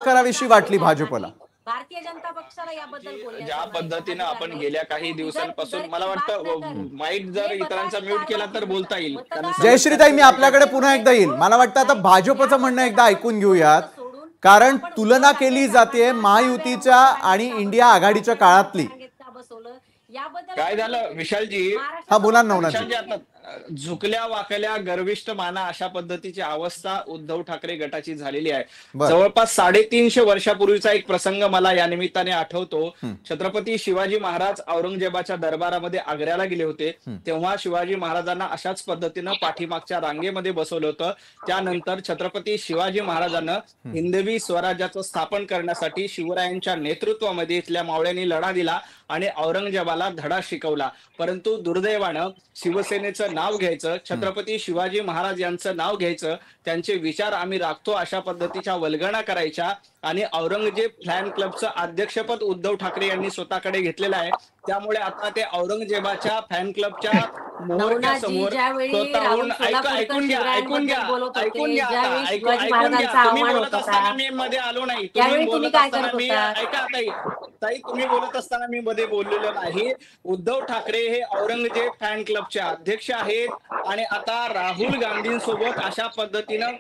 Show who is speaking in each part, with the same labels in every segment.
Speaker 1: करावीशी वाटली भाजपला?
Speaker 2: भारतीय जनता पक्षाला याबद्दल
Speaker 3: ज्या पद्धतीनं आपण गेल्या काही दिवसांपासून मला वाटतं माईक जर इतरांचा म्यूट केला तर बोलता येईल.
Speaker 1: जयश्रीताई, मी आपल्याकडे पुन्हा एकदा येईल. मला वाटतं आता भाजपचं म्हणणं एकदा ऐकून घेऊयात, कारण तुलना केली जाते महायुतीच्या आणि इंडिया आघाडीच्या काळातली.
Speaker 3: काय झालं विशालजी?
Speaker 1: हा बोला नवनाथ.
Speaker 3: आता झुकल्या वाकल्या गर्विष्ठ माना अशा पद्धतीची अवस्था उद्धव ठाकरे गटाची झालेली आहे. जवळपास 350 वर्षापूर्वीचा एक प्रसंग मला या निमित्ताने आठवतो. छत्रपती शिवाजी महाराज औरंगजेबाच्या दरबारामध्ये आग्र्याला गेले होते. तेव्हा शिवाजी महाराजांना अशाच पद्धतीनं पाठीमागच्या रांगेमध्ये बसवलं होतं. त्यानंतर छत्रपती शिवाजी महाराजांना हिंदवी स्वराज्याचं स्थापन करण्यासाठी शिवरायांच्या नेतृत्वामध्ये इथल्या मावळ्यांनी लढा दिला आणि औरंगजेबाला धडा शिकवला. परंतु दुर्दैवानं शिवसेनेचं नाव घ्यायचं, छत्रपती शिवाजी महाराज यांचं नाव घ्यायचं, त्यांचे विचार आम्ही राखतो अशा पद्धतीच्या वल्गना करायच्या आणि औरंगजेब फॅन क्लबचं अध्यक्षपद उद्धव ठाकरे यांनी स्वतःकडे घेतलेलं आहे. त्यामुळे आता ते औरंगजेबाच्या फॅन क्लबच्या मोहरच्या समोर स्वतःहून ऐकून घ्या. तुम्ही बोलत असताना मी मध्ये आलो नाही. तुम्ही बोलत असताना मी ऐका ताई, तुम्ही बोलत असताना मी मध्ये बोललेलो नाही. उद्धव ठाकरे हे औरंगजेब फॅन क्लबचे अध्यक्ष आहेत आणि आता राहुल गांधींसोबत अशा पद्धतीनं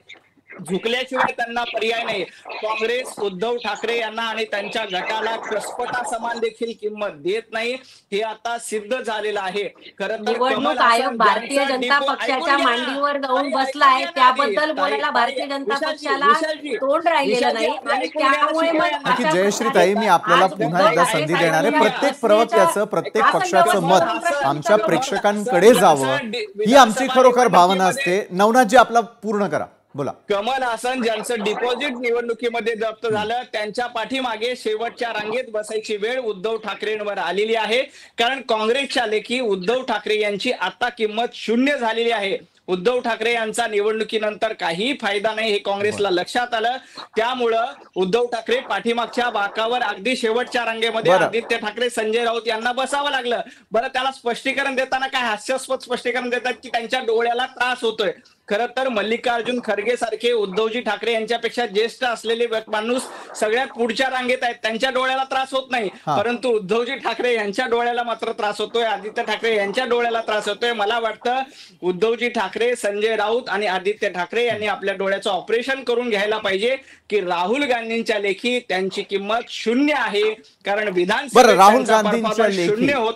Speaker 3: झुकल्याशिवाय त्यांना पर्याय नाही. काँग्रेस उद्धव ठाकरे यांना आणि त्यांच्या गटाला कसपटा समान देखील किंमत देत नाही, हे आता सिद्ध झालेलं आहे. खरं तर
Speaker 2: निवडणूक आयोग भारतीय जनता पक्षाच्या मांडीवर जाऊन बसलाय, त्याबद्दल बोलायला भारतीय जनता पक्षाला तोंड राहिलेलं नाही आणि त्यामुळे मग
Speaker 1: जयश्रीताई, मी आपल्याला पुन्हा एकदा संधी देणार आहे. प्रत्येक प्रवक्त्याचं, प्रत्येक पक्षाचं मत आमच्या प्रेक्षकांकडे जावं, ही आमची खरोखर भावना असते. नवनाथजी, आपला पूर्ण करा, बोला.
Speaker 3: कमल हसन ज्यांचं डिपॉझिट निवडणुकीमध्ये जप्त झालं, त्यांच्या पाठीमागे शेवटच्या रांगेत बसायची वेळ उद्धव ठाकरेंवर आलेली आहे. कारण काँग्रेसच्या लेखी उद्धव ठाकरे यांची आता किंमत शून्य झालेली आहे. उद्धव ठाकरे यांचा निवडणुकीनंतर काही फायदा नाही हे काँग्रेसला लक्षात आलं. त्यामुळं उद्धव ठाकरे पाठीमागच्या बाकावर अगदी शेवटच्या रांगेमध्ये आदित्य ठाकरे, संजय राऊत यांना बसावं लागलं. बरं, त्याला स्पष्टीकरण देताना काय हास्यास्पद स्पष्टीकरण देतात की त्यांच्या डोळ्याला त्रास होतोय. खरं तर मल्लिकार्जुन खरगे सारखे उद्धवजी ठाकरे यांच्यापेक्षा ज्येष्ठ असलेले माणूस सगळ्यात पुढच्या रांगेत आहेत, त्यांच्या डोळ्याला त्रास होत नाही. परंतु उद्धवजी ठाकरे यांच्या डोळ्याला मात्र त्रास होतोय, आदित्य ठाकरे यांच्या डोळ्याला त्रास होतोय. मला वाटतं उद्धवजी ठाकरे, संजय राऊत आणि आदित्य ठाकरे यांनी आपल्या डोळ्याचं ऑपरेशन करून घ्यायला पाहिजे की राहुल गांधींच्या लेखी त्यांची किंमत शून्य आहे. कारण विधानसभेत
Speaker 1: राहुल गांधींच्या लेखी
Speaker 3: शून्य होत